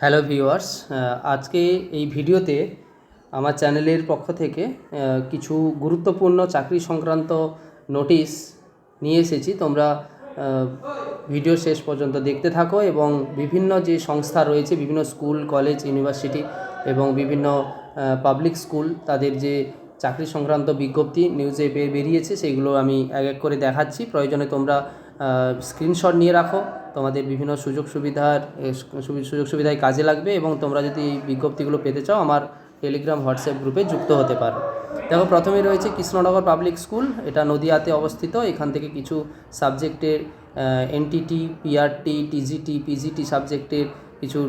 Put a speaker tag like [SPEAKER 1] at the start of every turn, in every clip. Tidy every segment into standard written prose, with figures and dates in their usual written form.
[SPEAKER 1] Hello viewers, আজকে এই ভিডিওতে আমার চ্যানেলের পক্ষ থেকে কিছু গুরুত্বপূর্ণ চাকরি সংক্রান্ত নোটিশ নিয়ে এসেছি। তোমরা ভিডিও শেষ পর্যন্ত দেখতে থাকো এবং বিভিন্ন যে সংস্থা রয়েছে, বিভিন্ন স্কুল, কলেজ, ইউনিভার্সিটি এবং বিভিন্ন পাবলিক স্কুল, তাদের যে চাকরি সংক্রান্ত বিজ্ঞপ্তি নিউজে বেরিয়েছে সেইগুলো আমি এক এক করে দেখাচ্ছি। প্রয়োজনে তোমরা স্ক্রিনশট নিয়ে রাখো, তোমাদের বিভিন্ন সুযোগ সুবিধায় কাজে লাগবে এবং তোমরা যদি এই বিজ্ঞপ্তিগুলো পেতে চাও আমার টেলিগ্রাম হোয়াটসঅ্যাপ গ্রুপে যুক্ত হতে পারো। দেখো, প্রথমে রয়েছে কৃষ্ণনগর পাবলিক স্কুল, এটা নদিয়াতে অবস্থিত। এখান থেকে কিছু সাবজেক্টের এনটিটি, পিআরটি, টিজিটি, পিজিটি সাবজেক্টের কিছু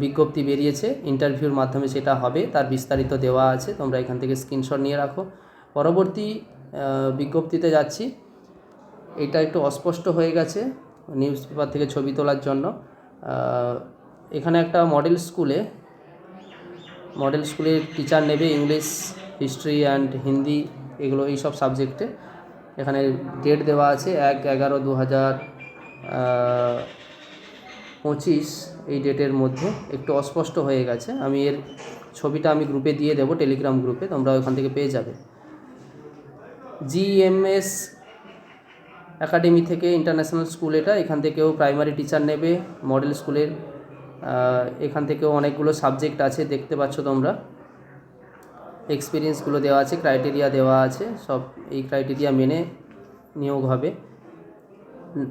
[SPEAKER 1] বিজ্ঞপ্তি বেরিয়েছে। ইন্টারভিউর মাধ্যমে সেটা হবে, তার বিস্তারিত দেওয়া আছে, তোমরা এখান থেকে স্ক্রিনশট নিয়ে রাখো। পরবর্তী বিজ্ঞপ্তিতে যাচ্ছি। এটা একটু অস্পষ্ট হয়ে গেছে নিউজ পেপার থেকে ছবি তোলার জন্য। এখানে একটা মডেল স্কুলের টিচার নেবে, ইংলিশ, হিস্ট্রি অ্যান্ড হিন্দি, এগুলো এই সব সাবজেক্টে। এখানে ডেট দেওয়া আছে 1/11/2025, এই ডেটের মধ্যে। একটু অস্পষ্ট হয়ে গেছে, আমি এর ছবিটা গ্রুপে দিয়ে দেবো, টেলিগ্রাম গ্রুপে, তোমরা ওখান থেকে পেয়ে যাবে। জিএমএস একাডেমি থেকে ইন্টারন্যাশনাল স্কুল, এখান থেকেও প্রাইমারি টিচার নেবে, মডেল স্কুলের। এখান থেকেও অনেকগুলো সাবজেক্ট আছে, দেখতে পাচ্ছ তোমরা। এক্সপিরিয়েন্সগুলো দেওয়া আছে, ক্রাইটেরিয়া দেওয়া আছে, সব এই ক্রাইটেরিয়া মেনে নিয়োগ হবে।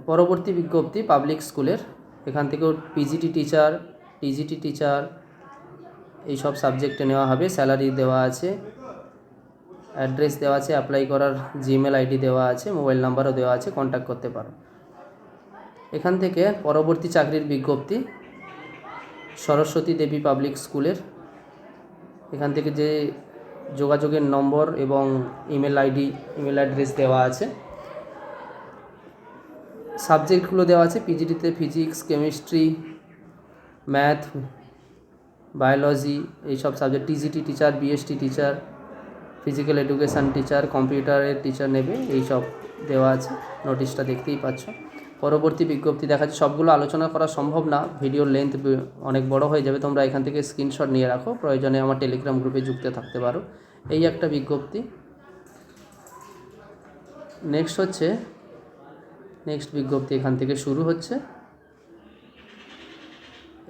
[SPEAKER 1] পরবর্তী বিজ্ঞপ্তি পাবলিক স্কুলের, এখান থেকেও পিজিটি টিচার, টিজিটি টিচার, এই সব সাবজেক্টে নেওয়া হবে। স্যালারি দেওয়া আছে, অ্যাড্রেস দেওয়া আছে, অ্যাপ্লাই করার জিমেল আইডি দেওয়া আছে, মোবাইল নাম্বারও দেওয়া আছে, কন্ট্যাক্ট করতে পারো। এখান থেকে পরবর্তী চাকরির বিজ্ঞপ্তি সরস্বতী দেবী পাবলিক স্কুলের। এখান থেকে যে যোগাযোগের নম্বর এবং ইমেল অ্যাড্রেস দেওয়া আছে, সাবজেক্টগুলো দেওয়া আছে। পিজিটিতে ফিজিক্স, কেমিস্ট্রি, ম্যাথ, বায়োলজি, এইসব subject. TGT teacher, BST teacher, physical education teacher, কম্পিউটারের টিচার নেবে, এই সব দেওয়া আছে। নোটিশটা দেখতেই পাচ্ছ। পরবর্তী বিজ্ঞপ্তি দেখাচ্ছে, সবগুলো আলোচনা করা সম্ভব না, ভিডিওর লেন্থ অনেক বড় হয়ে যাবে। তোমরা এখান থেকে স্ক্রিনশট নিয়ে রাখো, প্রয়োজনে আমার টেলিগ্রাম গ্রুপে যুক্ত থাকতে পারো। এই একটা বিজ্ঞপ্তি। নেক্সট বিজ্ঞপ্তি এখান থেকে শুরু হচ্ছে,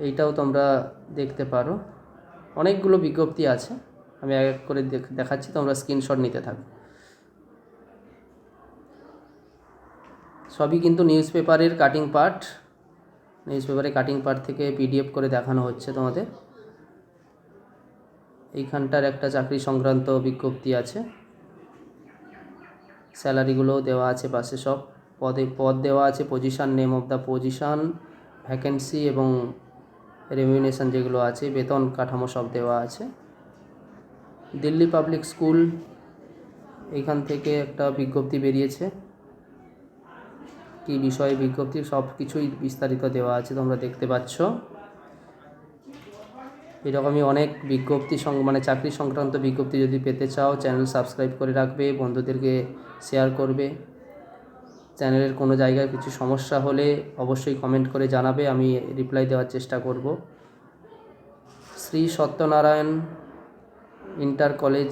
[SPEAKER 1] এইটাও তোমরা দেখতে পারো। অনেকগুলো বিজ্ঞপ্তি আছে, আমি এক এক করে দেখাচ্ছি, তোমরা স্ক্রিনশট নিতে থাকো। সবই কিন্তু নিউজ পেপারের কাটিং পার্ট থেকে পিডিএফ করে দেখানো হচ্ছে তোমাদের। এইখানটার একটা চাকরি সংক্রান্ত বিজ্ঞপ্তি আছে, স্যালারিগুলোও দেওয়া আছে পাশে, সব পদ দেওয়া আছে, position, name of the position, vacancy এবং রেমিউনেশন যেগুলো আছে, বেতন কাঠামো সব দেওয়া আছে। দিল্লি পাবলিক স্কুল, এইখান থেকে একটা বিজ্ঞপ্তি বেরিয়েছে, কী বিষয়ে বিজ্ঞপ্তি সব কিছুই বিস্তারিত দেওয়া আছে, তোমরা দেখতে পাচ্ছ। এরকমই অনেক বিজ্ঞপ্তি চাকরি সংক্রান্ত বিজ্ঞপ্তি যদি পেতে চাও, চ্যানেল সাবস্ক্রাইব করে রাখবে, বন্ধুদেরকে শেয়ার করবে। চ্যানেলের কোনো জায়গায় কিছু সমস্যা হলে অবশ্যই কমেন্ট করে জানাবে, আমি রিপ্লাই দেওয়ার চেষ্টা করব। শ্রী সত্যনারায়ণ ইন্টার কলেজ,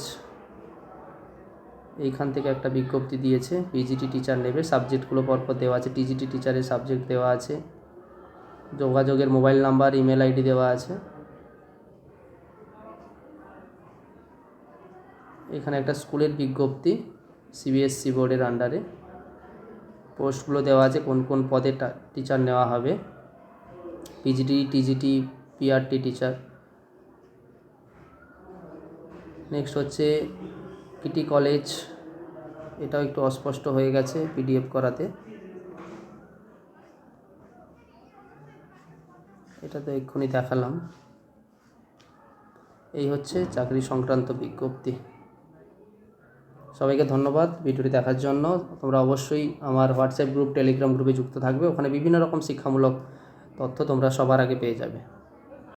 [SPEAKER 1] এইখান থেকে একটা বিজ্ঞপ্তি দিয়েছে, পিজিটি টিচার নেবে, সাবজেক্টগুলো পরপর দেওয়া আছে। টিজিটি টিচারের সাবজেক্ট দেওয়া আছে, যোগাযোগের মোবাইল নাম্বার, ইমেল আইডি দেওয়া আছে। এখানে একটা স্কুলের বিজ্ঞপ্তি, সিবিএসসি বোর্ডের আন্ডারে, পোস্টগুলো দেওয়া আছে, কোন কোন পদে টিচার নেওয়া হবে। PGT, TGT, PRT teacher. Next হচ্ছে কিটি কলেজ, এটাও একটু অস্পষ্ট হয়ে গেছে পিডিএফ করাতে, এটা তো এক্ষুনি দেখালাম। এই হচ্ছে চাকরি সংক্রান্ত বিজ্ঞপ্তি। সবাইকে ধন্যবাদ ভিডিওটি দেখার জন্য। তোমরা অবশ্যই আমার হোয়াটসঅ্যাপ গ্রুপ, টেলিগ্রাম গ্রুপে যুক্ত থাকবে, ওখানে বিভিন্ন রকম শিক্ষামূলক তথ্য তোমরা সবার আগে পেয়ে যাবে।